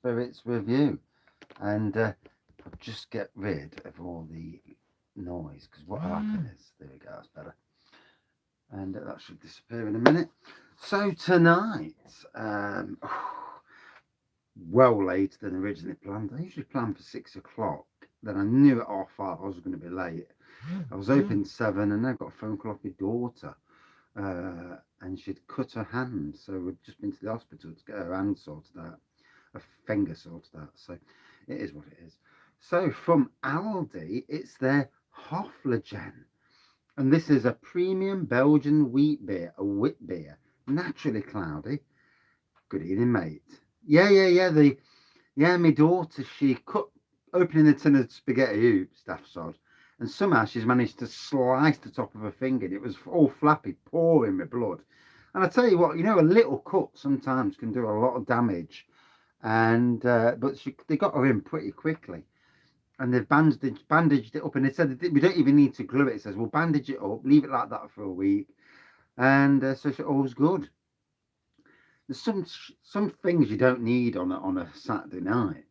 spirits with you. And I'll just get rid of all the noise because what will happen is, there we go, that's better. And that should disappear in a minute. So tonight, well later than originally planned. I usually plan for 6 o'clock. Then I knew at 5:30 I was going to be late. I was open 7, and I got a phone call off my daughter, and she'd cut her hand. So we'd just been to the hospital to get her hand sorted out, her finger sorted out. So it is what it is. So from Aldi, it's their Hofflegen. And this is a premium Belgian wheat beer, a wit beer, naturally cloudy. Good evening, mate. Yeah. My daughter, she cut opening the tin of spaghetti hoops, daft sod, and somehow she's managed to slice the top of her finger. And it was all flappy, pouring with blood. And I tell you what, a little cut sometimes can do a lot of damage. And but they got her in pretty quickly, and they've bandaged it up. And they said we don't even need to glue it. It says we'll bandage it up, leave it like that for a week, and so all's good. There's some things you don't need on a Saturday night.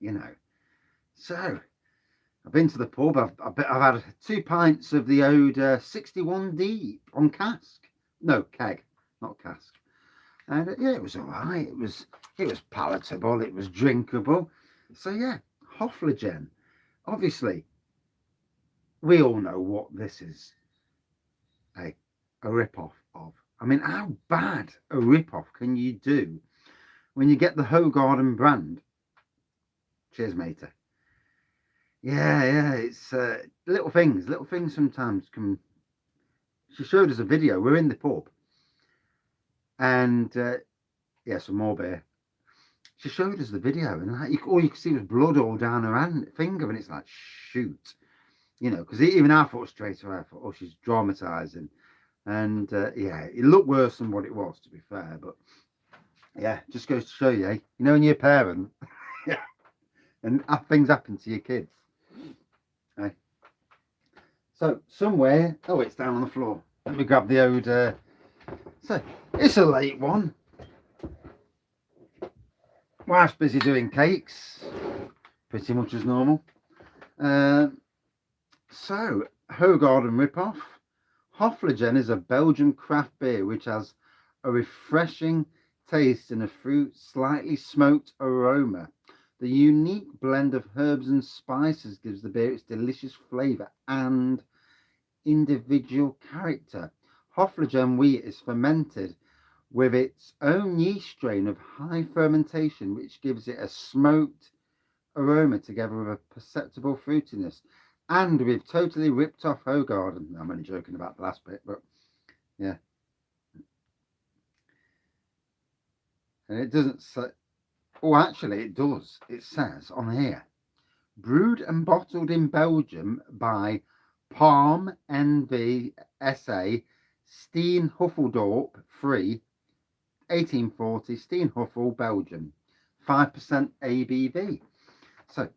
So I've been to the pub. I've had 2 pints of the old 61 deep on cask. No, keg, not cask. And yeah, it was all right. It was palatable. It was drinkable. So yeah, Hofflegen. Obviously, we all know what this is. A rip-off of. I mean, how bad a rip-off can you do when you get the Hoegaarden brand? Cheers, mater. Yeah, it's little things. Little things sometimes can. She showed us a video. We're in the pub, and yeah, some more beer. She showed us the video, and all you could see was blood all down her finger, and it's like, shoot, because even I thought straight away, I thought, oh, she's dramatising, and yeah, it looked worse than what it was, to be fair, but yeah, just goes to show you, when you're a parent, yeah, and things happen to your kids. Okay. So somewhere, oh, it's down on the floor. Let me grab the old. So it's a late one. Wife's busy doing cakes, pretty much as normal. So Hoegaarden Ripoff. Hofflegen is a Belgian craft beer which has a refreshing taste and a fruit, slightly smoked aroma. The unique blend of herbs and spices gives the beer its delicious flavour and individual character. Hofflegen wheat is fermented with its own yeast strain of high fermentation, which gives it a smoked aroma together with a perceptible fruitiness. And we've totally ripped off Hoegaarden. I'm only joking about the last bit, but yeah. And it doesn't say. Oh, actually, it does. It says on here, brewed and bottled in Belgium by Palm NV Steen Huffeldorp, free, 1840, Steen Huffel, Belgium, 5% ABV. So,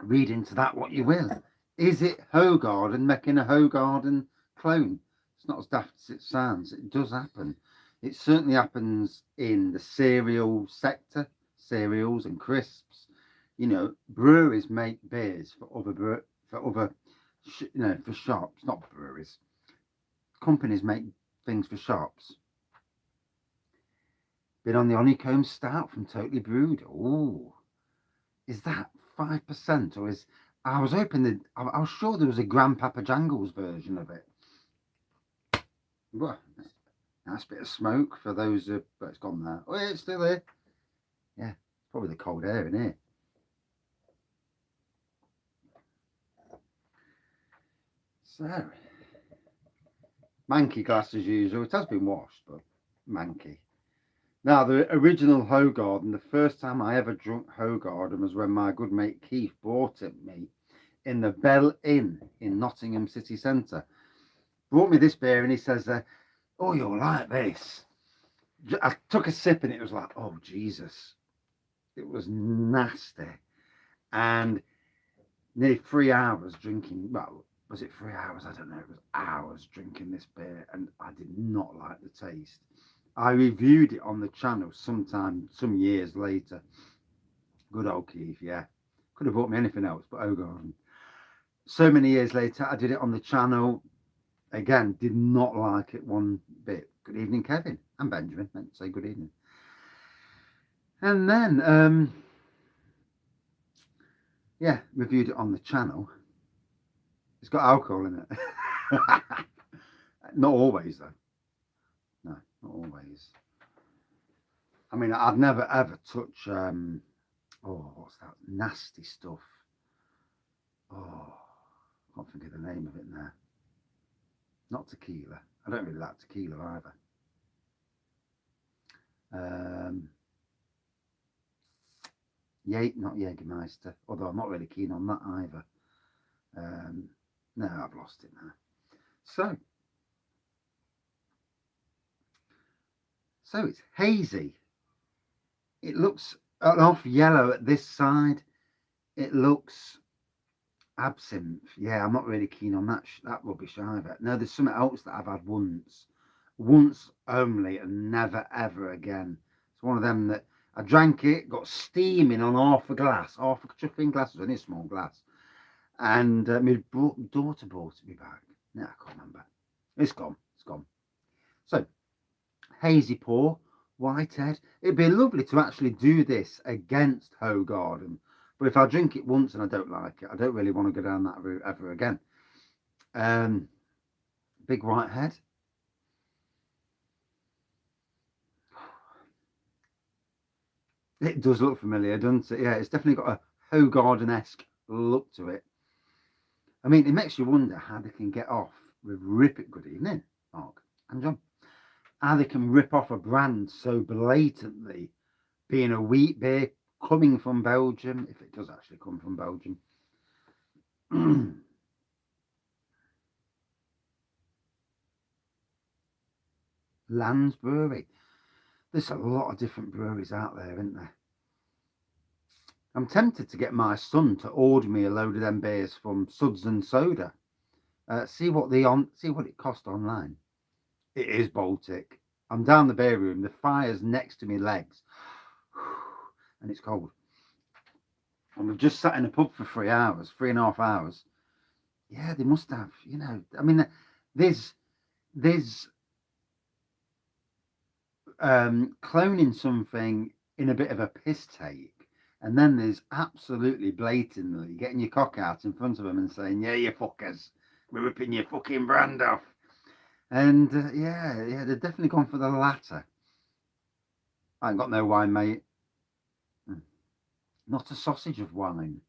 read into that what you will. Is it Hoegaarden making a Hoegaarden clone? It's not as daft as it sounds. It does happen. It certainly happens in the cereal sector, cereals and crisps. Breweries make beers for other for shops, not breweries. Companies make things for shops. Been on the honeycomb stout from Totally Brewed. Oh, is that 5% or is? I was hoping that I was sure there was a Grandpapa Jangles version of it. Well, nice bit of smoke for those who. But it's gone now. Oh, yeah, it's still there. Yeah, it's probably the cold air in here. So, manky glass as usual. It has been washed, but manky. Now, the original Hoegaarden, the first time I ever drunk Hoegaarden was when my good mate Keith bought it me in the Bell Inn in Nottingham city centre. Brought me this beer and he says, oh, you'll like this. I took a sip and it was like, oh, Jesus. It was nasty. And nearly 3 hours drinking, well, was it 3 hours? I don't know. It was hours drinking this beer and I did not like the taste. I reviewed it on the channel some years later. Good old Keith, yeah. Could have bought me anything else but Hoegaarden. So many years later, I did it on the channel. Again, did not like it one bit. Good evening, Kevin and Benjamin. Meant to say good evening. And then, yeah, reviewed it on the channel. It's got alcohol in it. Not always, though. No, not always. I mean, I'd never ever touch, what's that nasty stuff? Oh, I can't think of the name of it now. Not tequila. I don't really like tequila either. Not Jägermeister, although I'm not really keen on that either. No, I've lost it now. So it's hazy. It looks off yellow at this side. It looks absinthe. Yeah, I'm not really keen on that rubbish either. No, there's something else that I've had once only, and never ever again. It's one of them that I drank it, got steaming on half a chuffing glass, it was only a small glass, and my daughter brought me back. No, I can't remember. It's gone. So hazy pour, Whitehead. It'd be lovely to actually do this against Hoegaarden, but if I drink it once and I don't like it, I don't really want to go down that route ever again. Big Whitehead. It does look familiar, doesn't it? Yeah, it's definitely got a Hoegaarden-esque look to it. I mean, it makes you wonder how they can get off with Good evening, Mark and John. How they can rip off a brand so blatantly, being a wheat beer coming from Belgium, if it does actually come from Belgium. Lands Brewery. There's a lot of different breweries out there, isn't there? I'm tempted to get my son to order me a load of them beers from Suds and Soda. See what it cost online. It is Baltic. I'm down the beer room. The fire's next to me legs, and it's cold. And we've just sat in a pub for 3.5 hours. Yeah, they must have. I mean, there's cloning something in a bit of a piss take, and then there's absolutely blatantly getting your cock out in front of them and saying, "Yeah, you fuckers, we're ripping your fucking brand off." And yeah, they've definitely gone for the latter. I ain't got no wine, mate. Not a sausage of wine.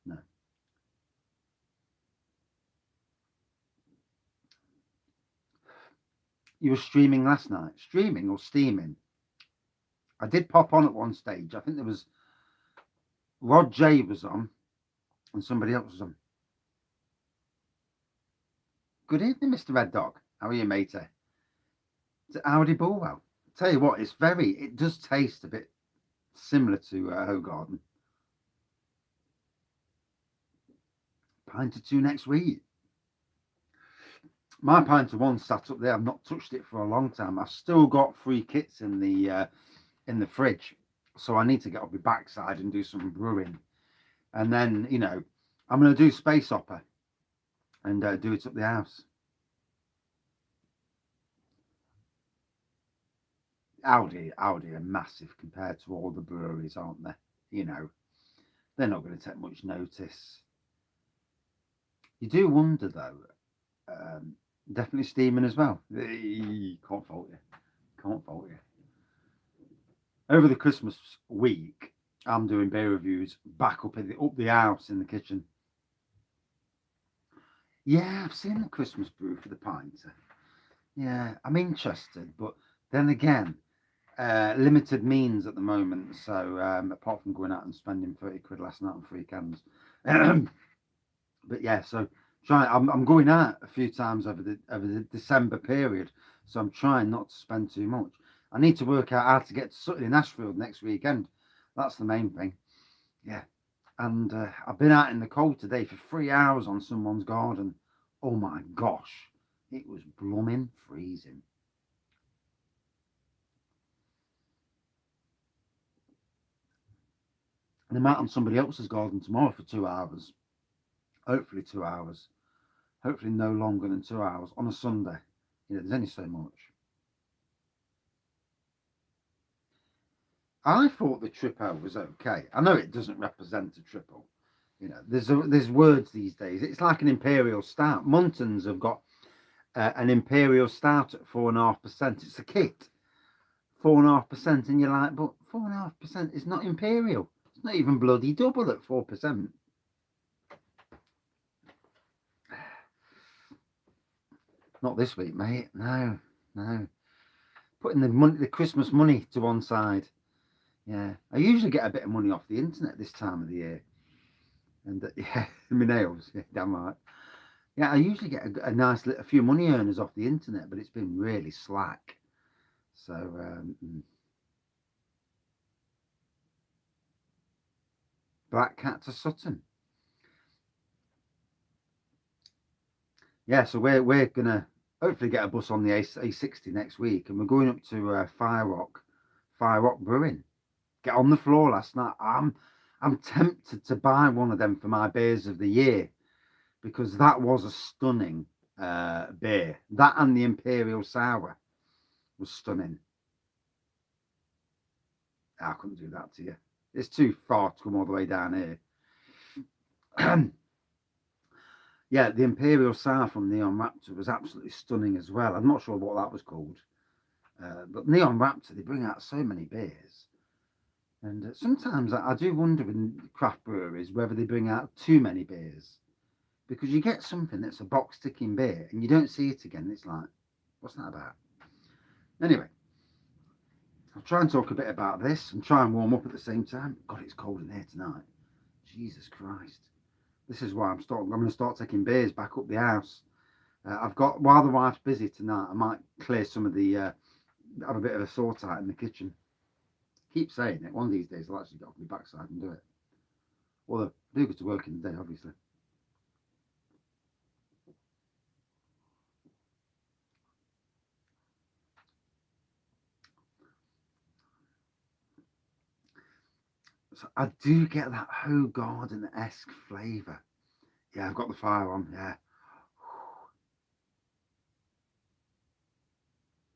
No. You were streaming last night? Streaming or steaming? I did pop on at one stage. I think there was Rod J was on and somebody else was on. Good evening, Mr. Red Dog. How are you, matey? It's Aldi Bulwell. Tell you what, it does taste a bit similar to Hoegaarden. Pint or two next week. My pint of one sat up there. I've not touched it for a long time. I've still got 3 kits in the fridge, so I need to get up my backside and do some brewing. And then, I'm going to do Space Opera and do it up the house. Aldi are massive compared to all the breweries, aren't they? They're not going to take much notice. You do wonder, though, definitely steaming as well. Can't fault you. Over the Christmas week, I'm doing beer reviews back up the house in the kitchen. Yeah, I've seen the Christmas brew for the pint. Yeah, I'm interested, but then again, limited means at the moment. So apart from going out and spending 30 quid last night on 3 cans, but yeah, so I'm going out a few times over the December period, so I'm trying not to spend too much. I need to work out how to get to Sutton in Ashfield next weekend. That's the main thing. Yeah, and I've been out in the cold today for 3 hours on someone's garden. Oh my gosh, it was blooming freezing. And I'm out on somebody else's garden tomorrow for 2 hours. Hopefully 2 hours. Hopefully no longer than 2 hours on a Sunday. There's only so much. I thought the trippo was okay. I know it doesn't represent a triple. There's words these days. It's like an imperial stout. Muntons have got an imperial stout at 4.5%. It's a kit, 4.5%, and you're like, but 4.5% is not imperial. It's not even bloody double at 4%. Not this week, mate. No. Putting the Christmas money to one side. Yeah, I usually get a bit of money off the internet this time of the year. And yeah, my nails, yeah, damn right. Yeah, I usually get a few money earners off the internet, but it's been really slack. So, Black Cat to Sutton. Yeah, so we're gonna hopefully get a bus on the A60 next week, and we're going up to Fire Rock Brewing. Get on the floor last night. I'm tempted to buy one of them for my beers of the year, because that was a stunning beer. That and the Imperial Sour was stunning. I couldn't do that to you. It's too far to come all the way down here. Yeah, the Imperial Sour from Neon Raptor was absolutely stunning as well. I'm not sure what that was called. But Neon Raptor, they bring out so many beers. And sometimes I do wonder in craft breweries whether they bring out too many beers. Because you get something that's a box ticking beer and you don't see it again. It's like, what's that about? Anyway, I'll try and talk a bit about this and try and warm up at the same time. God, it's cold in here tonight. Jesus Christ. This is why I'm going to start taking beers back up the house. While the wife's busy tonight, I might clear some of the, have a bit of a sort out in the kitchen. Keep saying it. One of these days I'll actually get off my backside and do it. Although I do go to work in the day, obviously. So I do get that Hoegaarden-esque flavour. Yeah, I've got the fire on, yeah.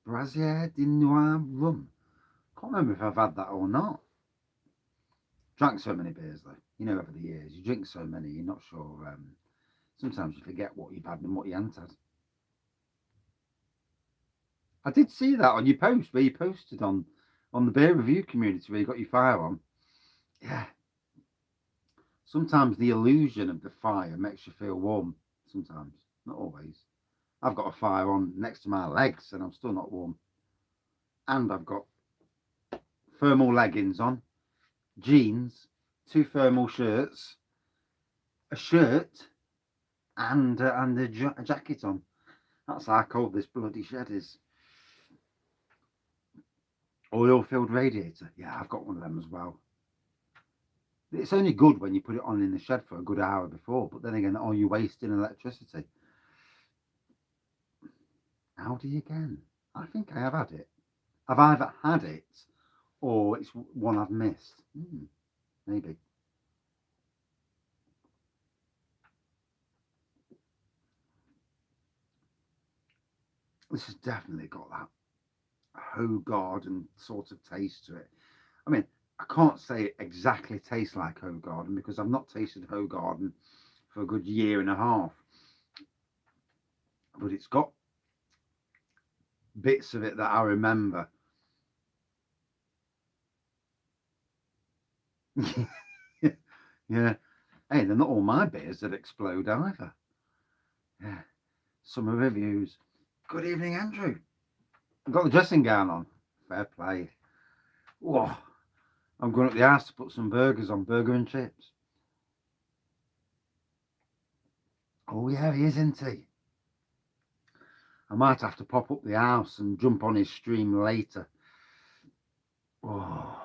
Brazier de Noir rum. Can't remember if I've had that or not. Drank so many beers though. Over the years, you drink so many, you're not sure. Sometimes you forget what you've had and what you haven't had. I did see that on your post where you posted on the beer review community where you got your fire on. Yeah. Sometimes the illusion of the fire makes you feel warm. Sometimes, not always. I've got a fire on next to my legs and I'm still not warm. And I've got thermal leggings on, jeans, 2 thermal shirts, a shirt, and a jacket on. That's how cold this bloody shed is. Oil-filled radiator. Yeah, I've got one of them as well. It's only good when you put it on in the shed for a good hour before, but then again, are you wasting electricity? Aldi again. I think I have had it. I've either had it or it's one I've missed. Maybe. This has definitely got that Hoegaarden sort of taste to it. I mean, I can't say it exactly tastes like Hoegaarden because I've not tasted Hoegaarden for a good year and a half. But it's got bits of it that I remember. Yeah. Hey, they're not all my beers that explode either. Yeah. Summer reviews. Good evening, Andrew. I've got the dressing gown on. Fair play. Whoa. I'm going up the house to put some burgers on, burger and chips. Oh, yeah, he is, isn't he? I might have to pop up the house and jump on his stream later. Oh.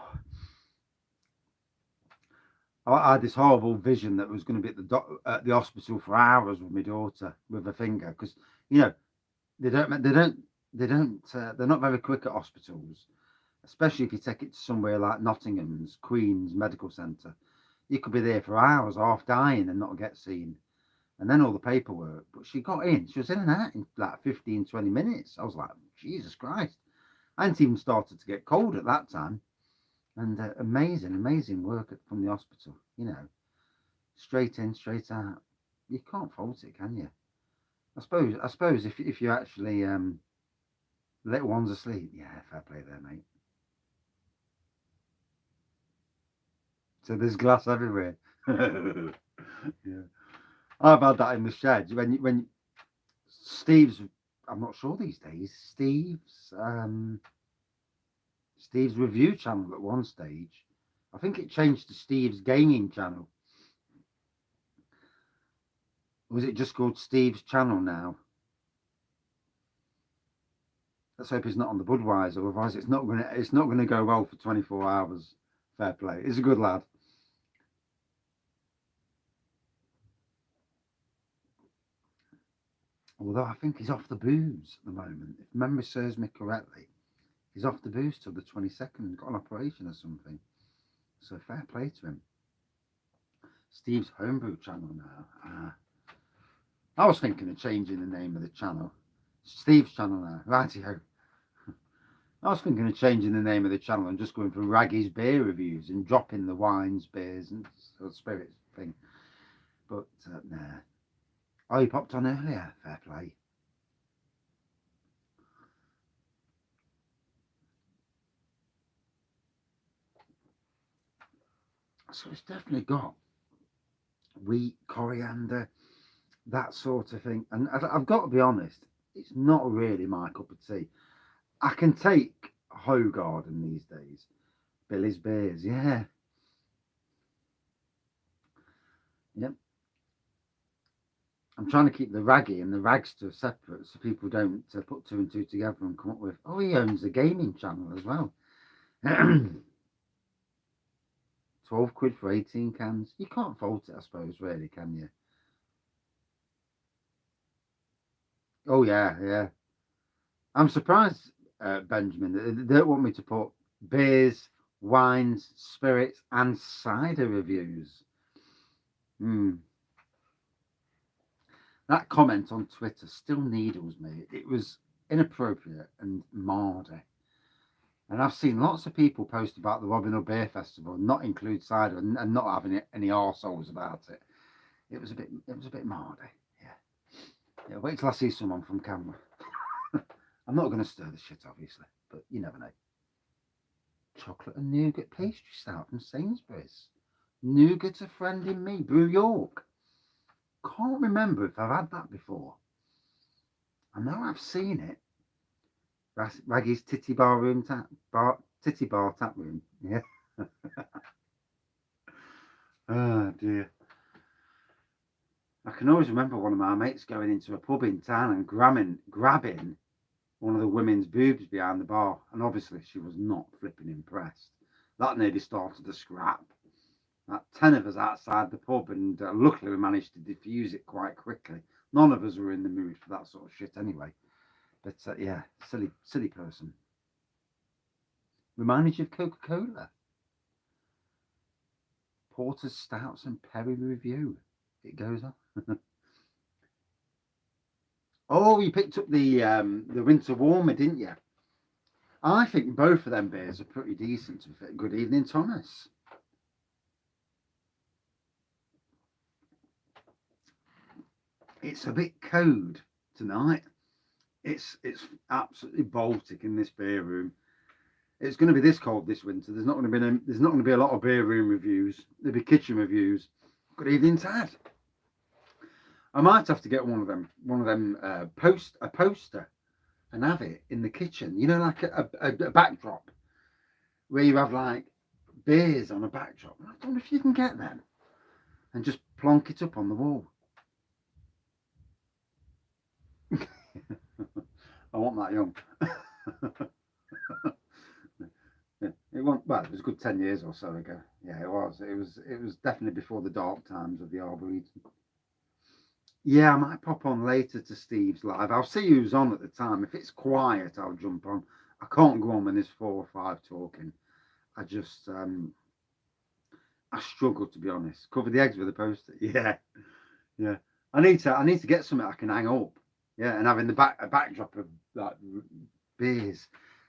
I had this horrible vision that was going to be at the hospital for hours with my daughter with a finger because they're not very quick at hospitals, especially if you take it to somewhere like Nottingham's Queen's Medical Centre. You could be there for hours, half dying, and not get seen. And then all the paperwork. But she got in. She was in and out in like 15, 20 minutes. I was like, Jesus Christ. I hadn't even started to get cold at that time. And amazing work from the hospital. You know, straight in, straight out. You can't fault it, can you? I suppose if you actually little one's asleep, yeah, fair play there, mate. So there's glass everywhere. Yeah, I've had that in the shed when Steve's. I'm not sure these days. Steve's review channel at one stage. I think it changed to Steve's gaming channel. Or was it just called Steve's channel now? Let's hope he's not on the Budweiser, otherwise it's not gonna go well for 24 hours. Fair play. He's a good lad. Although I think he's off the booze at the moment. If memory serves me correctly, he's off the booze till the 22nd. Got an operation or something. So fair play to him. Steve's Homebrew channel now. I was thinking of changing the name of the channel. Steve's channel now. Rightio. I was thinking of changing the name of the channel and just going for Wraggys beer reviews and dropping the wines, beers, and spirits thing. But nah. Oh, you popped on earlier. Fair play. So it's definitely got wheat, coriander, that sort of thing. And I've got to be honest, it's not really my cup of tea. I can take Hoegaarden these days. Billy's beers, yeah. Yep. I'm trying to keep the Wraggy and the Wragster separate so people don't put two and two together and come up with, oh, he owns a gaming channel as well. 12 quid for 18 cans. You can't fault it, I suppose, really, can you? Oh, yeah. I'm surprised, Benjamin, they don't want me to put beers, wines, spirits, and cider reviews. That comment on Twitter still needles me. It was inappropriate and mardy. And I've seen lots of people post about the Robin Hood Beer Festival and not include cider and not having any arseholes about it. It was a bit mardy. Yeah. Wait till I see someone from camera. I'm not going to stir the shit, obviously, but you never know. Chocolate and nougat pastry stout from Sainsbury's. Nougat a friend in me, Brew York. Can't remember if I've had that before. I know I've seen it. Wraggys Titty Bar Room Titty Bar Tap Room. Yeah. Oh dear. I can always remember one of my mates going into a pub in town and grabbing one of the women's boobs behind the bar, and obviously she was not flipping impressed. That nearly started a scrap. 10 of us outside the pub, and luckily we managed to defuse it quite quickly. None of us were in the mood for that sort of shit anyway. But yeah, silly person. Reminded you of Coca-Cola. Porters, Stouts, and Perry Review. It goes on. Oh, you picked up the Winter Warmer, didn't you? I think both of them beers are pretty decent. Good evening, Thomas. It's a bit cold tonight. It's absolutely Baltic in this beer room. It's going to be this cold this winter. There's not going to be a lot of beer room reviews. There'll be kitchen reviews. Good evening, Tad. I might have to get one of them a poster and have it in the kitchen. You know, like a backdrop where you have like beers on a backdrop. I don't know if you can get them and just plonk it up on the wall. I want that young. It was a good 10 years or so ago. Yeah, it was. It was definitely before the dark times of the Arboretum. Yeah, I might pop on later to Steve's live. I'll see who's on at the time. If it's quiet, I'll jump on. I can't go on when there's 4 or 5 talking. I just I struggle, to be honest. Cover the eggs with a post-it. Yeah, yeah. I need to get something I can hang up. Yeah, and having a backdrop of like beers.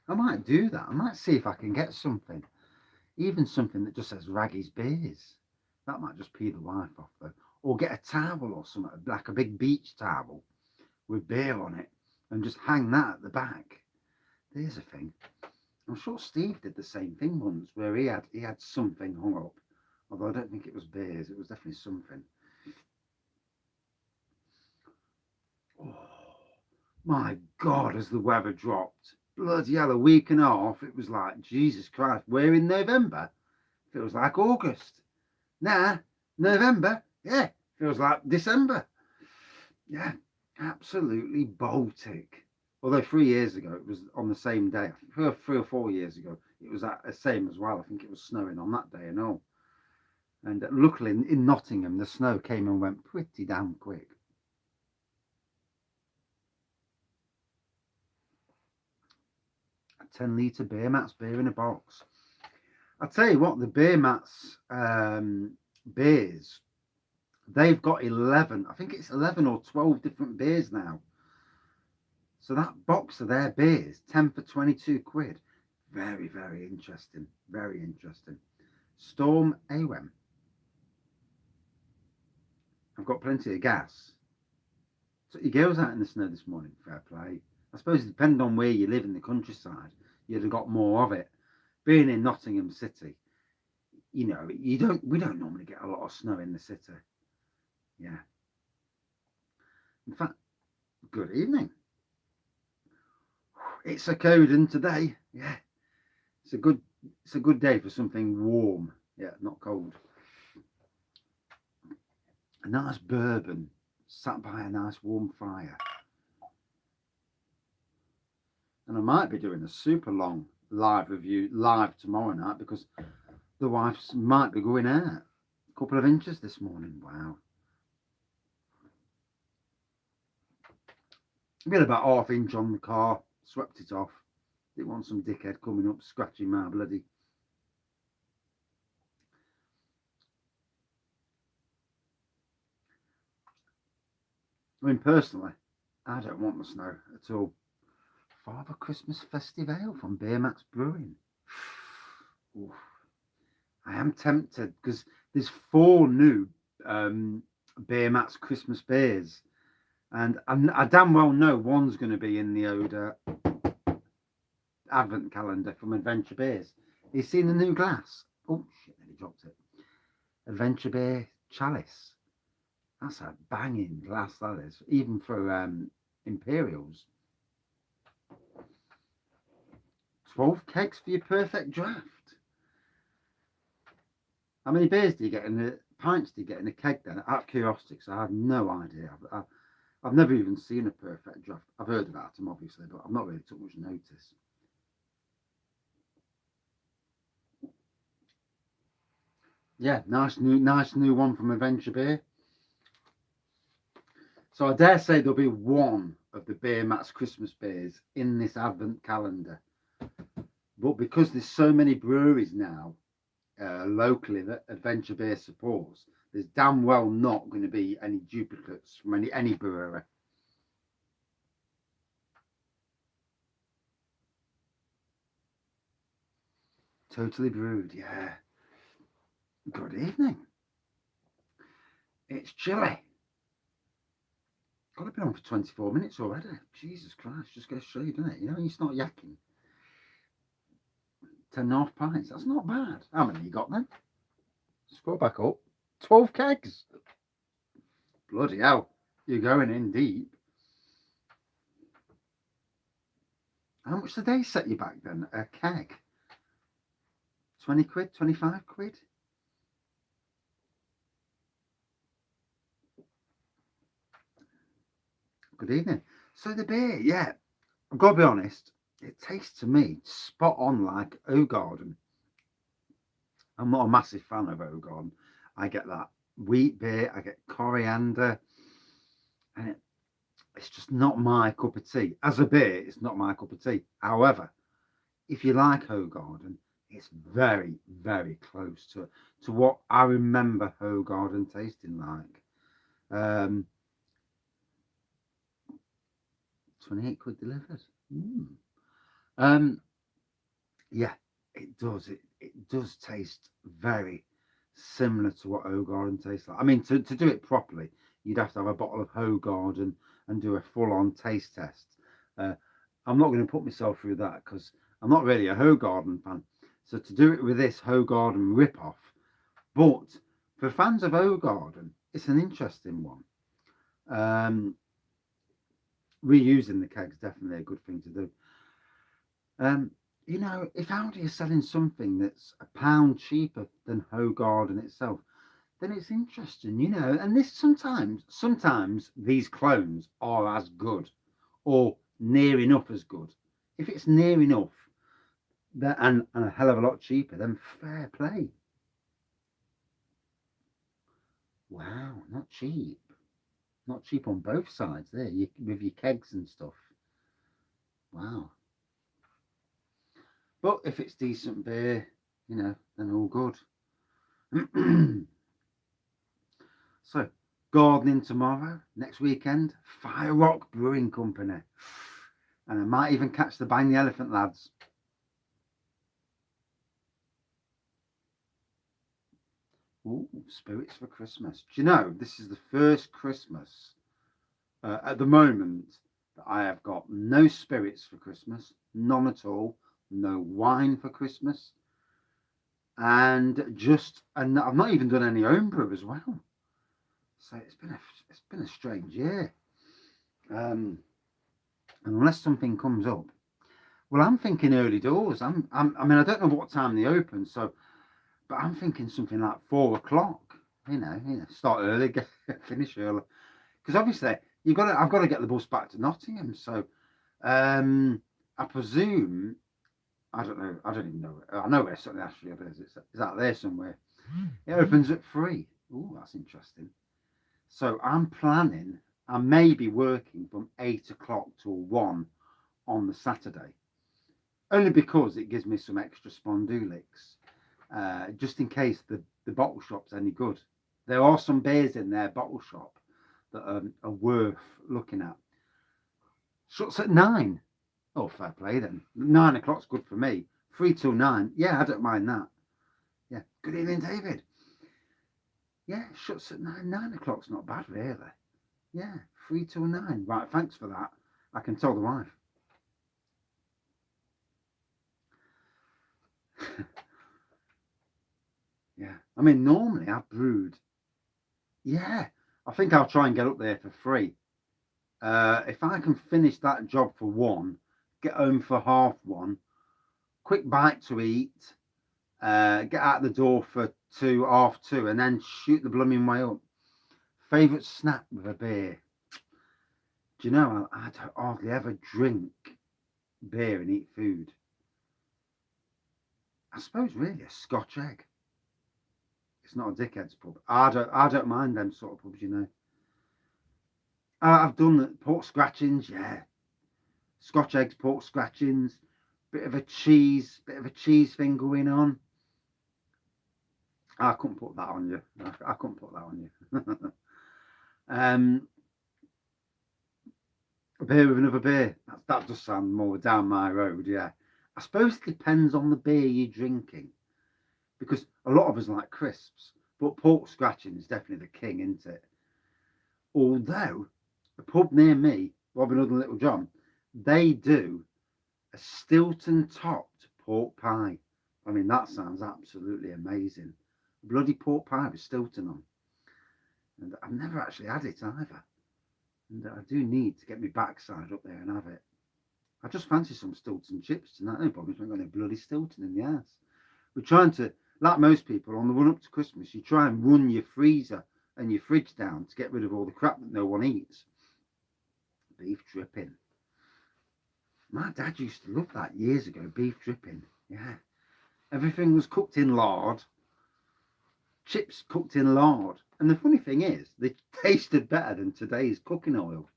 I might do that. I might see if I can get something, even something that just says Wraggys beers. That might just pee the wife off though. Or get a towel or something, like a big beach towel with beer on it, and just hang that at the back. There's a thing. I'm sure Steve did the same thing once, where he had something hung up. Although I don't think it was beers, it was definitely something. Oh my God, as the weather dropped. Bloody hell, a week and a half, it was like, Jesus Christ, we're in November. Feels like August. Nah, November, yeah, feels like December. Yeah, absolutely Baltic. Although 3 years ago, it was on the same day. 3 or 4 years ago, it was at the same as well. I think it was snowing on that day and all. And luckily in Nottingham, the snow came and went pretty damn quick. A 10-litre beer mats beer in a box. I'll tell you what, the beer mats beers, they've got 11, I think it's 11 or 12 different beers now. So that box of their beers, 10 for 22 quid. Very, very interesting. Very interesting. Storm AWEM. I've got plenty of gas. So your girls out in the snow this morning, fair play. I suppose it depends on where you live in the countryside. You'd have got more of it. Being in Nottingham City, we don't normally get a lot of snow in the city. Yeah. In fact, good evening. It's a Hoegaarden today. Yeah. It's a good day for something warm. Yeah, not cold. A nice bourbon sat by a nice warm fire. And I might be doing a super long live review live tomorrow night because the wife's might be going out. A couple of inches this morning. Wow. We had about half inch on the car, swept it off. Didn't want some dickhead coming up scratching my bloody. I mean, personally, I don't want the snow at all. Father Christmas Festive Ale from Beer Max Brewing. Oof. I am tempted because there's 4 new Beer Max Christmas beers. And I damn well know one's going to be in the Oda Advent calendar from Adventure Beers. You seen the new glass? Oh, shit, nearly dropped it. Adventure Beer Chalice. That's a banging glass, that is. Even for Imperials. 12 kegs for your perfect draft. How many beers do you get in the pints do you get in a keg then? Out of curiosity, because I have no idea. I've never even seen a perfect draft. I've heard about them, obviously, but I've not really took much notice. Yeah, nice new one from Adventure Beer. So I dare say there'll be one of the Beer Mats Christmas beers in this Advent calendar. But because there's so many breweries now locally that Adventure Beer supports, there's damn well not going to be any duplicates from any brewery. Totally brewed, yeah. Good evening. It's chilly. God, I've been on for 24 minutes already. Jesus Christ, just goes to show you, doesn't it? You start yakking. 10.5 pints. That's not bad. How many you got then? Scroll back up. 12 kegs. Bloody hell. You're going in deep. How much did they set you back then? A keg? 20 quid? 25 quid? Good evening. So the beer, yeah. I've got to be honest. It tastes to me spot on like Hoegaarden. I'm not a massive fan of Hoegaarden. I get that wheat beer, I get coriander, and it's just not my cup of tea. As a beer, it's not my cup of tea. However, if you like Hoegaarden, It's very, very close to what I remember Hoegaarden tasting like. 28 quid delivered. Yeah, it does. It does taste very similar to what Hoegaarden tastes like. I mean, to do it properly, you'd have to have a bottle of Hoegaarden and do a full-on taste test. I'm not going to put myself through that because I'm not really a Hoegaarden fan. So to do it with this Hoegaarden Ripoff, but for fans of Hoegaarden, it's an interesting one. Reusing the keg's definitely a good thing to do. You know, if Aldi is selling something that's £1 cheaper than Hoegaarden itself, then it's interesting, you know. And this sometimes these clones are as good or near enough as good. If it's near enough that and a hell of a lot cheaper, then fair play. Wow, not cheap. Not cheap on both sides there, with your kegs and stuff. Wow. But if it's decent beer, you know, then all good. So, gardening tomorrow, next weekend, Fire Rock Brewing Company. And I might even catch the Bang the Elephant lads. Ooh, spirits for Christmas. Do you know, this is the first Christmas at the moment that I have got no spirits for Christmas, none at all, no wine for Christmas, and I've not even done any homebrew as well. So it's been a strange year. Unless something comes up. Well, I'm thinking early doors. I mean, I don't know what time they open, but I'm thinking something like 4 o'clock. You know, start early, finish early, because obviously I've got to get the bus back to Nottingham. So, I presume I don't know. I don't even know. I know where Sutton Ashfield is. It's out there somewhere. It opens at 3. Oh, that's interesting. So I'm planning. I may be working from 8 o'clock till 1 on the Saturday, only because it gives me some extra spondulics, just in case the bottle shop's any good. There are some beers in their bottle shop that are worth looking at. Shuts at 9. Oh, fair play then. 9 o'clock's good for me. 3 till 9. Yeah, I don't mind that. Yeah. Good evening, David. Yeah, shuts at 9. 9 o'clock's not bad, really. Yeah, 3 till 9. Right, thanks for that. I can tell the wife. Yeah. I mean, normally I've brewed. Yeah. I think I'll try and get up there for 3. If I can finish that job for 1, get home for 1:30, quick bite to eat, get out the door for 2, 2:30, and then shoot the blooming way up. Favourite snack with a beer? Do you know, I don't hardly ever drink beer and eat food. I suppose really a Scotch egg. It's not a dickhead's pub. I don't mind them sort of pubs, you know. I've done the pork scratchings, yeah. Scotch eggs, pork scratchings, bit of a cheese thing going on. I couldn't put that on you. I couldn't put that on you. A beer with another beer. That does sound more down my road, yeah. I suppose it depends on the beer you're drinking, because a lot of us like crisps, but pork scratching is definitely the king, isn't it? Although a pub near me, Robin Hood and Little John, they do a Stilton topped pork pie. I mean, that sounds absolutely amazing. Bloody pork pie with Stilton on. And I've never actually had it either. And I do need to get my backside up there and have it. I just fancy some Stilton chips tonight. No problem, I'm going to bloody Stilton in the ass. We're trying to, like most people, on the run up to Christmas, you try and run your freezer and your fridge down to get rid of all the crap that no one eats. Beef dripping. My dad used to love that years ago, beef dripping. Yeah. Everything was cooked in lard. Chips cooked in lard. And the funny thing is, they tasted better than today's cooking oil.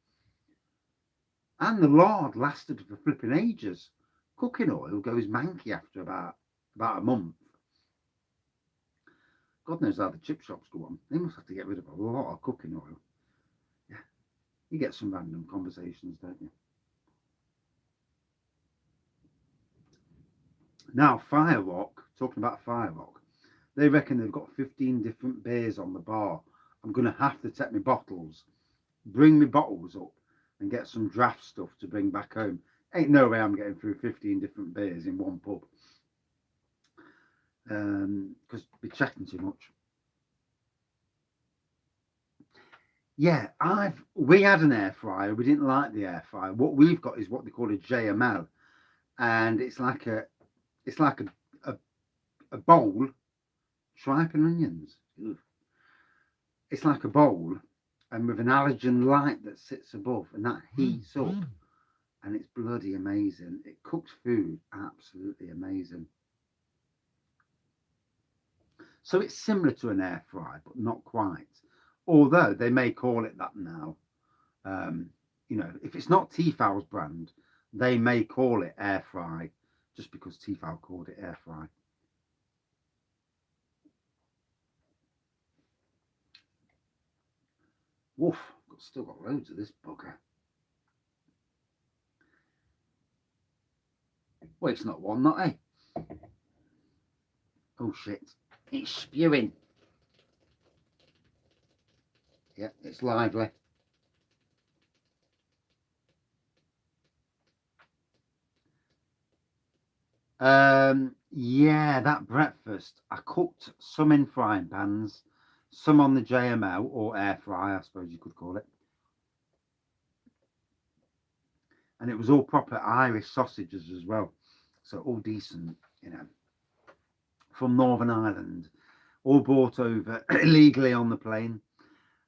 And the lard lasted for flipping ages. Cooking oil goes manky after about about a month. God knows how the chip shops go on. They must have to get rid of a lot of cooking oil. Yeah, you get some random conversations, don't you? Now, Firerock, talking about Firerock, they reckon they've got 15 different beers on the bar. I'm going to have to take my bottles, bring my bottles up and get some draft stuff to bring back home. Ain't no way I'm getting through 15 different beers in one pub. Because we're checking too much. Yeah, we had an air fryer. We didn't like the air fryer. What we've got is what they call a JML, and it's like a bowl, tripe and onions. Ugh. It's like a bowl, and with an halogen light that sits above, and that heats up, and it's bloody amazing. It cooks food absolutely amazing. So it's similar to an air fry, but not quite. Although they may call it that now. If it's not Tefal's brand, they may call it air fry, just because Tefal called it air fry. Woof, still got loads of this bugger. Well, it's not one, not Oh shit, it's spewing. Yeah, it's lively. Yeah, that breakfast, I cooked some in frying pans, some on the JML or air fry, I suppose you could call it. And it was all proper Irish sausages as well. So all decent, from Northern Ireland, all brought over illegally on the plane.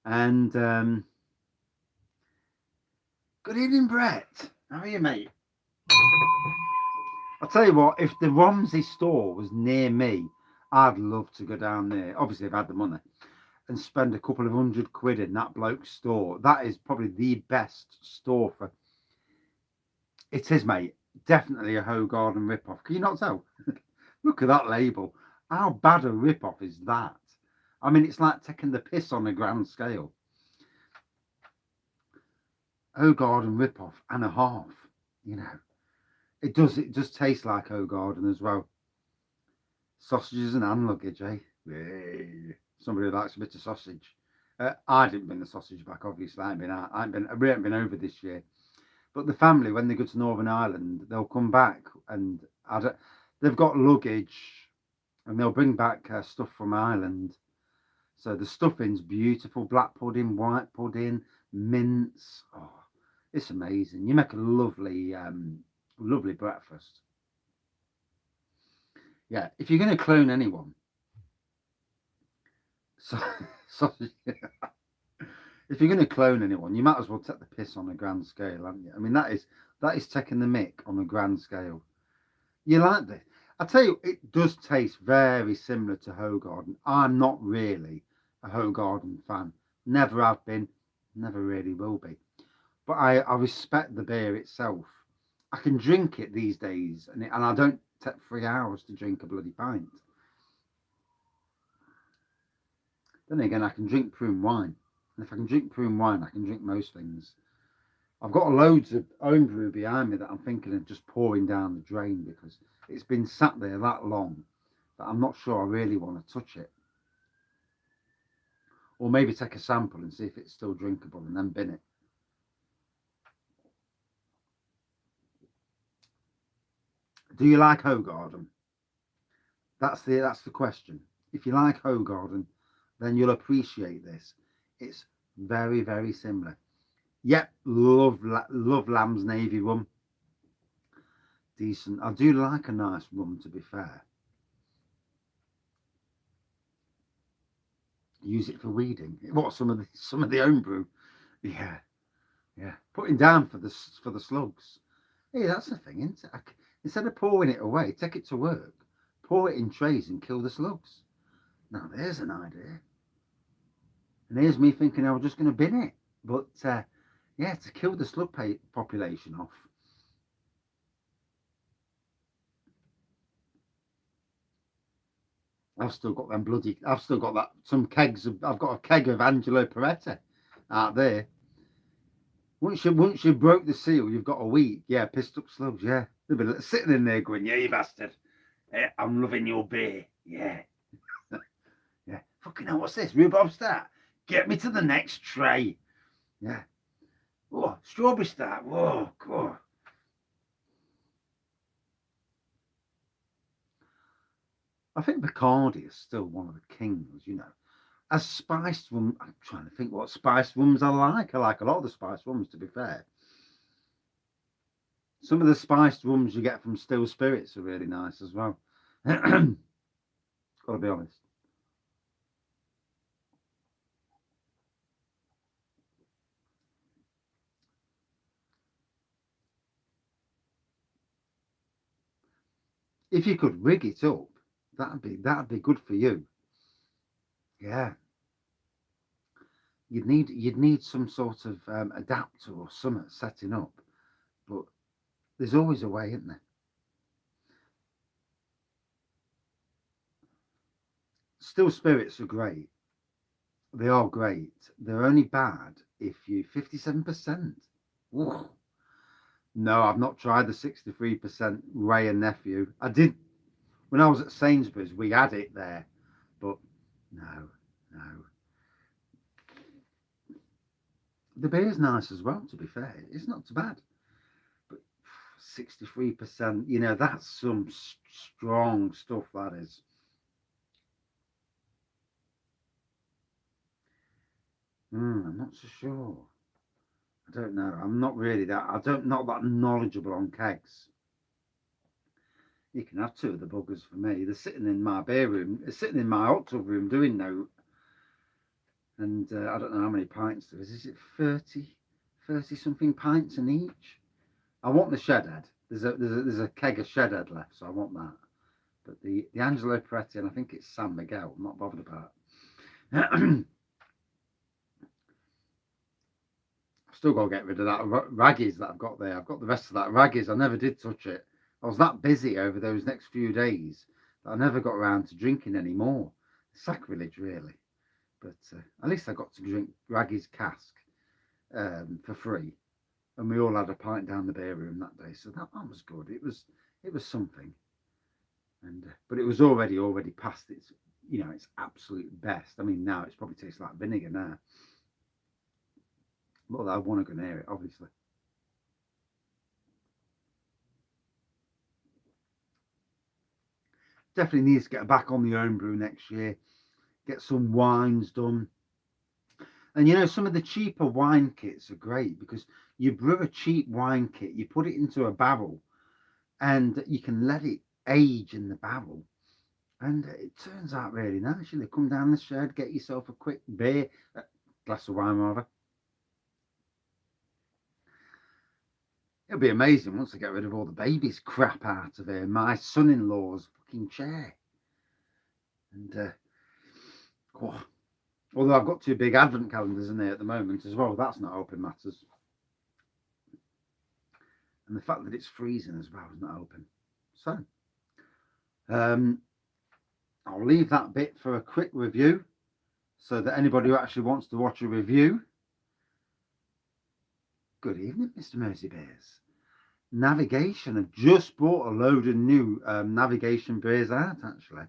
And good evening, Brett. How are you, mate? I'll tell you what, if the Romsey store was near me, I'd love to go down there. Obviously, I've had the money and spend a couple of £100 in that bloke's store. That is probably the best store for. It is, mate. Definitely a Hoegaarden ripoff. Can you not tell? Look at that label. How bad a ripoff is that? I mean, it's like taking the piss on a grand scale. Hoegaarden ripoff and a half. It does taste like Hoegaarden as well. Sausages and hand luggage, eh? Yay. Somebody likes a bit of sausage. I didn't bring the sausage back, obviously. We haven't been over this year. But the family, when they go to Northern Ireland, they'll come back and they've got luggage and they'll bring back stuff from Ireland. So the stuffing's beautiful. Black pudding, white pudding, mince. Oh, it's amazing. You make a lovely breakfast. Yeah, if you're going to clone anyone, if you're going to clone anyone, you might as well take the piss on a grand scale, haven't you? I mean, that is taking the mick on a grand scale. You like this? I tell you, it does taste very similar to Hoegaarden. I'm not really a Hoegaarden fan. Never have been, never really will be. But I respect the beer itself. I can drink it these days, and I don't take 3 hours to drink a bloody pint. Then again, I can drink prune wine. And if I can drink prune wine, I can drink most things. I've got loads of homebrew behind me that I'm thinking of just pouring down the drain because it's been sat there that long that I'm not sure I really want to touch it. Or maybe take a sample and see if it's still drinkable and then bin it. Do you like Hoegaarden? That's the question. If you like Hoegaarden, then you'll appreciate this. It's very, very similar. Yep, love Lamb's Navy rum. Decent. I do like a nice rum, to be fair. Use it for weeding. What, some of the homebrew? Yeah, yeah. Putting down for the slugs. Hey, that's the thing, isn't it? Instead of pouring it away, take it to work. Pour it in trays and kill the slugs. Now there's an idea. And here's me thinking I was just going to bin it, but yeah, to kill the slug population off. I've still got them bloody. I've still got that. Some kegs. I've got a keg of Angelo Peretti out there. Once you broke the seal, you've got a week. Yeah, pissed up slugs. Yeah, they'll be sitting in there going, "Yeah, you bastard. Hey, I'm loving your beer. Yeah, yeah. Fucking hell, what's this? Rhubarb start. Get me to the next tray. Yeah. Oh, strawberry start. Whoa, God. I think Bacardi is still one of the kings. You know, as spiced rum. I'm trying to think what spiced rums I like. I like a lot of the spiced rums, to be fair. Some of the spiced rums you get from still spirits are really nice as well. Got to be honest. If you could rig it up, that'd be good for you. Yeah, you'd need some sort of adapter or something setting up, but there's always a way, isn't there? Still spirits are great. They are great. They're only bad if you 57%. Ooh. No, I've not tried the 63% Ray and Nephew. I did when I was at Sainsbury's. We had it there, but no, no. The beer's nice as well. To be fair, it's not too bad. But 63%, that's some strong stuff. That is. I'm not so sure. I don't know. I'm not really that. I don't not that knowledgeable on kegs. You can have two of the buggers for me. They're sitting in my beer room. They're sitting in my hot tub room doing no. And I don't know how many pints there is. Is it 30 something pints in each? I want the shed head. There's a keg of shed head left, so I want that. But the Angelo Peretti and I think it's San Miguel. I'm not bothered about. I've still got to get rid of that Wraggys that I've got there. I've got the rest of that Wraggys. I never did touch it. I was that busy over those next few days that I never got around to drinking any more. Sacrilege, really. But at least I got to drink Wraggy's cask for free, and we all had a pint down the beer room that day. So that was good. It was something, and but it was already past its absolute best. I mean, now it's probably tastes like vinegar now. But I want to go near it, obviously. Definitely needs to get back on the home brew next year. Get some wines done. And some of the cheaper wine kits are great because you brew a cheap wine kit, you put it into a barrel, and you can let it age in the barrel. And it turns out really nice. You come down the shed, get yourself a quick beer, a glass of wine rather. It'll be amazing once I get rid of all the baby's crap out of here. My son-in-law's fucking chair. And oh, although I've got two big advent calendars in there at the moment as well, that's not helping matters. And the fact that it's freezing as well is not helping. So, I'll leave that bit for a quick review so that anybody who actually wants to watch a review. Good evening, Mr. Mersey Bears. Navigation. I've just bought a load of new navigation beers out, actually.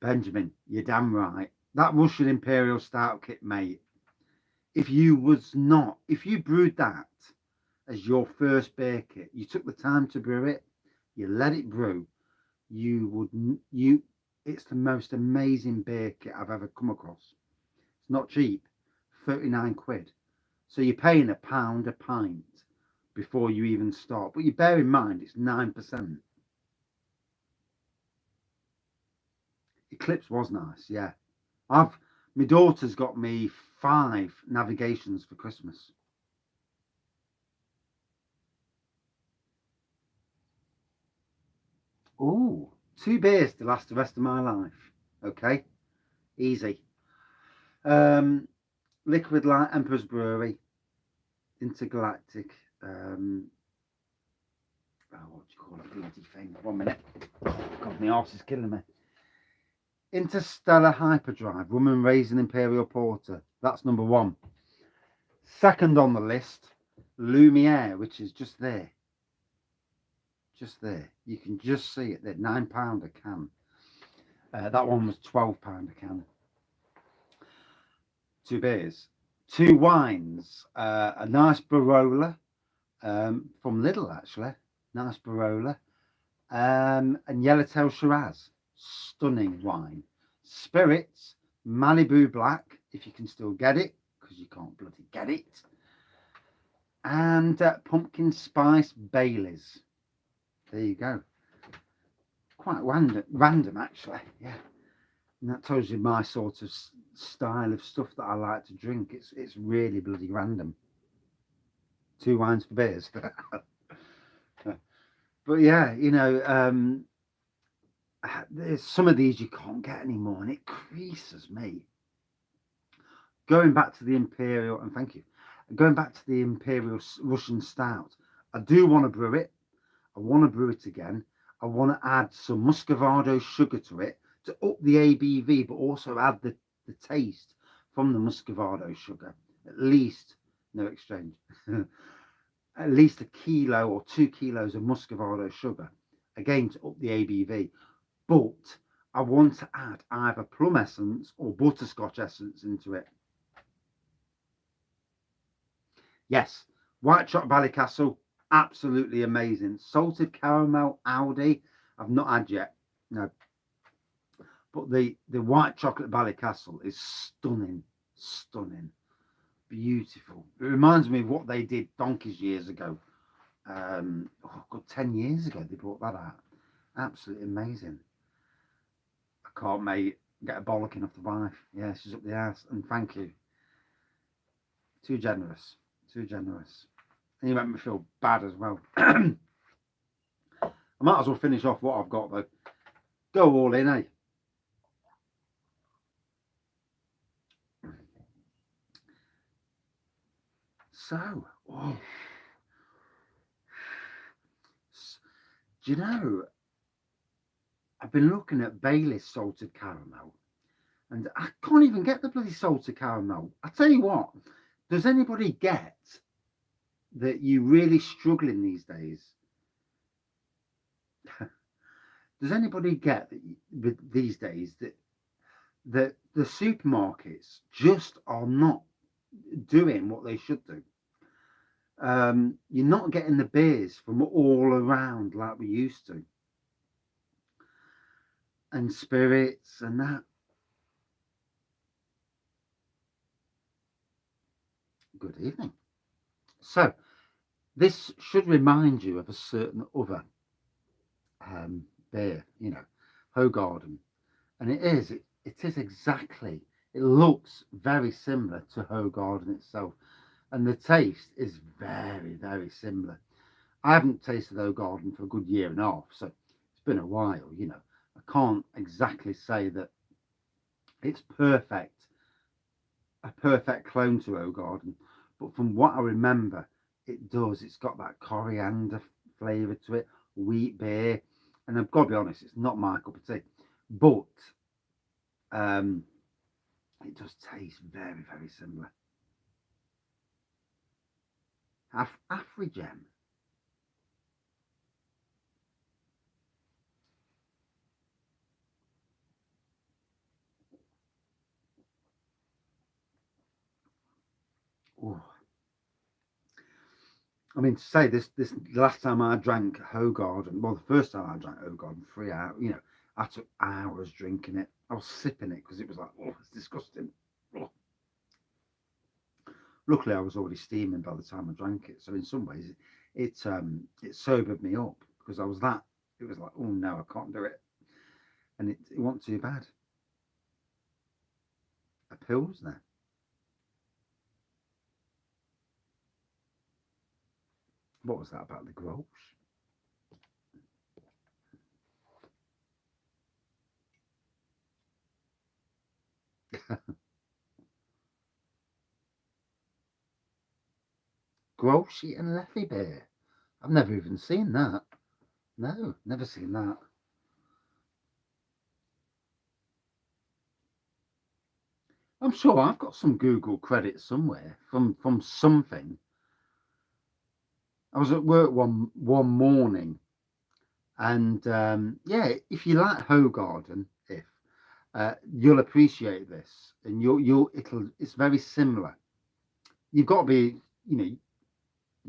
Benjamin, you're damn right. That Russian Imperial Stout kit, mate. If you brewed that as your first beer kit, you took the time to brew it, you let it brew, it's the most amazing beer kit I've ever come across. It's not cheap, 39 quid. So you're paying £1 a pint before you even start. But you bear in mind it's 9%. Eclipse was nice, yeah. My daughter's got me 5 navigations for Christmas. Oh, 2 beers to last the rest of my life. Okay, easy. Liquid Light, Emperor's Brewery, Intergalactic. What do you call it? Bloody thing. 1 minute. God, my arse is killing me. Interstellar Hyperdrive, Rum and Raisin Imperial Porter. That's number 1. Second on the list, Lumiere, which is just there. Just there. You can just see it. They're £9 a can. That one was £12 a can. 2 beers. 2 wines. A nice Barola from Lidl, actually. Nice Barola. And Yellowtail Shiraz. Stunning wine. Spirits. Malibu Black, if you can still get it, because you can't bloody get it. And Pumpkin Spice Baileys. There you go. Quite random actually, yeah. And that tells you my sort of style of stuff that I like to drink. It's really bloody random. 2 wines for beers. But yeah, you know, there's some of these you can't get anymore, and it creases me. Going back to the Imperial, and thank you. Going back to the Imperial Russian Stout, I do want to brew it. I want to brew it again. I want to add some Muscovado sugar to it to up the ABV, but also add the taste from the Muscovado sugar. At least, no exchange, at least 1 kilo or 2 kilos of Muscovado sugar, again to up the ABV. But I want to add either plum essence or butterscotch essence into it. Yes, white chocolate Ballycastle, absolutely amazing. Salted caramel Aldi, I've not had yet, no. But the white chocolate Ballycastle is stunning, stunning, beautiful. It reminds me of what they did donkeys years ago. God, 10 years ago they brought that out. Absolutely amazing. I can't, mate, get a bollocking off the wife. Yeah, she's up the ass, and thank you. Too generous, too generous. And you make me feel bad as well. I might as well finish off what I've got though. Go all in, eh? So, do you know, I've been looking at Baileys salted caramel, and I can't even get the bloody salted caramel. I tell you what, does anybody get that you're really struggling these days? Does anybody get that these days that the supermarkets just are not doing what they should do? You're not getting the beers from all around like we used to, and spirits and that. Good evening. So this should remind you of a certain other beer, you know, Hoegaarden, and it is exactly, it looks very similar to Hoegaarden itself, and the taste is very, very similar. I haven't tasted Hoegaarden for a good year and a half, so it's been a while, you know. I can't exactly say that it's perfect, a perfect clone to Hoegaarden, but from what I remember, it's got that coriander flavour to it, wheat beer, and I've got to be honest, it's not my cup of tea, but it does taste very, very similar. Afrigem. Oh. I mean, to say this the last time I drank Hoegaarden, well, the first time I drank Hoegaarden, 3 hours, you know, I took hours drinking it. I was sipping it because it was like, oh, it's disgusting. Oh. Luckily, I was already steaming by the time I drank it, so in some ways, it sobered me up because I was that. It was like, oh no, I can't do it, and it wasn't too bad. A Pilsner. What was that about the Grolsch? Grolsch and Leffy beer. I've never even seen that. No, never seen that. I'm sure I've got some Google credit somewhere from something. I was at work one morning, and yeah, if you like Hoegaarden, if you'll appreciate this, and it's very similar. You've got to be,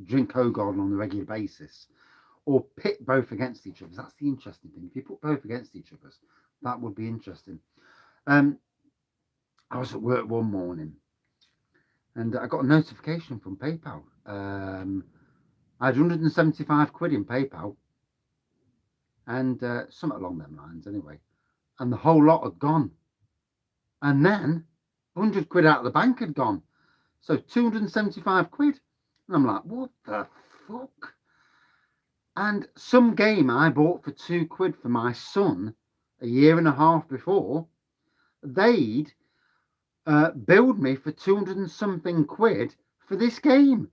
drink Hoegaarden on a regular basis, or pit both against each other. That's the interesting thing. If you put both against each other, that would be interesting. Um, I was at work one morning, and I got a notification from PayPal. I had 175 quid in PayPal, and something along them lines, anyway. And the whole lot had gone. And then 100 quid out of the bank had gone. So 275 quid. And I'm like, what the fuck? And some game I bought for 2 quid for my son a year and a half before, they'd billed me for 200 and something quid for this game.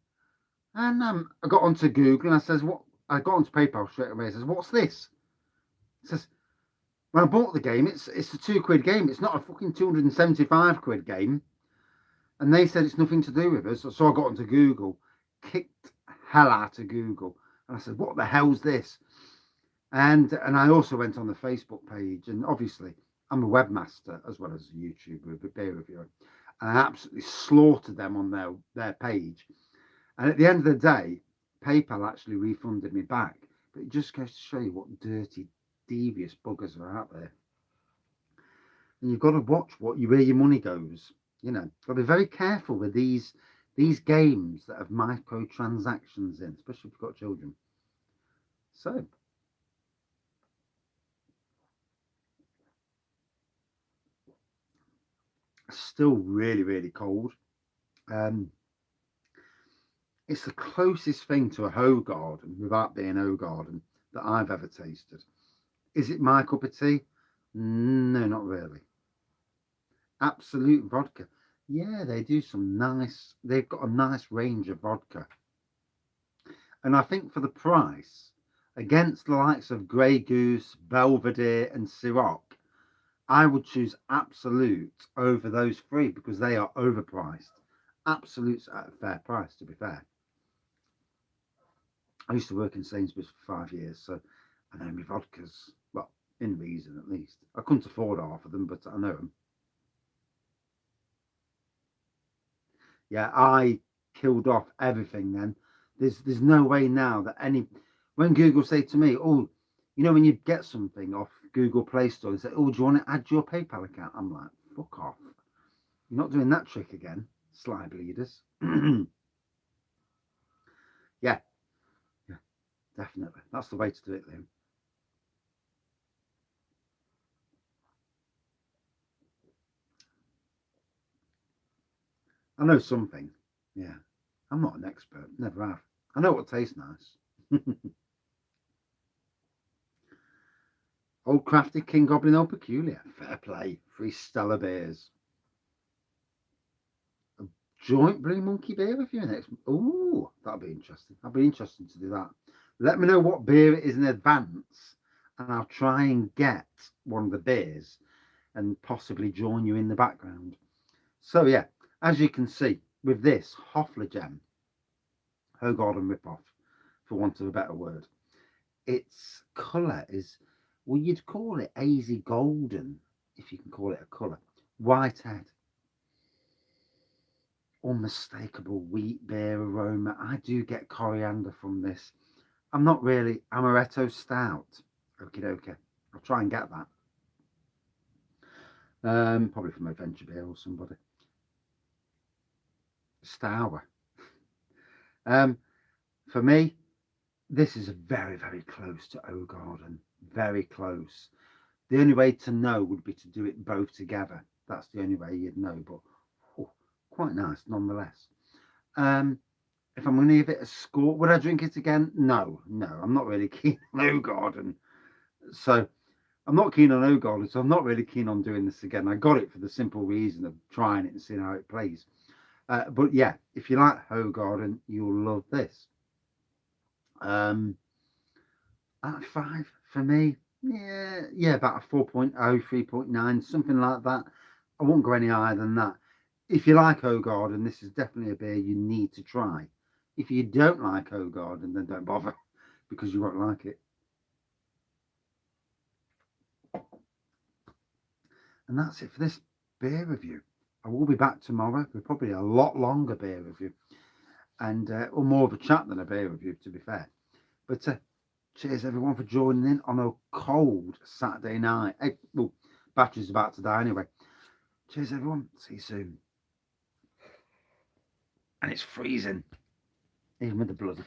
And I got onto Google and I says, what? I got onto PayPal straight away. I says, what's this? It says, when I bought the game, it's a 2 quid game. It's not a fucking 275 quid game. And they said it's nothing to do with us. So I got onto Google, kicked hell out of Google. And I said, what the hell's this? And I also went on the Facebook page. And obviously, I'm a webmaster as well as a YouTuber, a beer reviewer. And I absolutely slaughtered them on their page. And at the end of the day, PayPal actually refunded me back. But it just goes to show you what dirty, devious buggers are out there. And you've got to watch where your money goes. Got to be very careful with these games that have microtransactions in, especially if you've got children. So, still really, really cold. It's the closest thing to a Hoegaarden, without being Hoegaarden, that I've ever tasted. Is it my cup of tea? No, not really. Absolute vodka. Yeah, they do they've got a nice range of vodka. And I think for the price, against the likes of Grey Goose, Belvedere, and Ciroc, I would choose Absolute over those three because they are overpriced. Absolute's at a fair price, to be fair. I used to work in Sainsbury's for 5 years, so I know my vodkas, well, in reason at least. I couldn't afford half of them, but I know them. Yeah, I killed off everything then. There's no way now that when Google say to me, oh, when you get something off Google Play Store and say, oh, do you want to add your PayPal account? I'm like, fuck off. You're not doing that trick again, sly bleeders. Yeah, yeah, definitely. That's the way to do it, Liam. I know something. Yeah. I'm not an expert. Never have. I know what tastes nice. Old crafty King Goblin Old Peculiar. Fair play. 3 Stella beers. A joint Blue Monkey beer with you next. Ooh, that'll be interesting. That'll be interesting to do that. Let me know what beer it is in advance, and I'll try and get one of the beers and possibly join you in the background. So yeah, as you can see, with this Hofflegen, Hoegaarden Ripoff, for want of a better word, its colour is, well, you'd call it hazy golden, if you can call it a colour. White head. Unmistakable wheat beer aroma. I do get coriander from this. I'm not really amaretto stout. Okie dokie. I'll try and get that. Probably from Adventure Beer or somebody. Stour. For me, this is very, very close to Hoegaarden. Very close. The only way to know would be to do it both together. That's the only way you'd know, but oh, quite nice nonetheless. If I'm going to give it a score, would I drink it again? No, I'm not really keen on Hoegaarden. So I'm not keen on Hoegaarden, so I'm not really keen on doing this again. I got it for the simple reason of trying it and seeing how it plays. But yeah, if you like Hoegaarden, you'll love this. At 5 for me, yeah, about a 4.0, 3.9, something like that. I won't go any higher than that. if you like Hoegaarden, this is definitely a beer you need to try. If you don't like Hoegaarden, then don't bother, because you won't like it. And that's it for this beer review. I will be back tomorrow with probably a lot longer beer review, and or more of a chat than a beer review, to be fair. But cheers everyone for joining in on a cold Saturday night. Hey, well, battery's about to die anyway. Cheers everyone. See you soon. And it's freezing, even with the bloody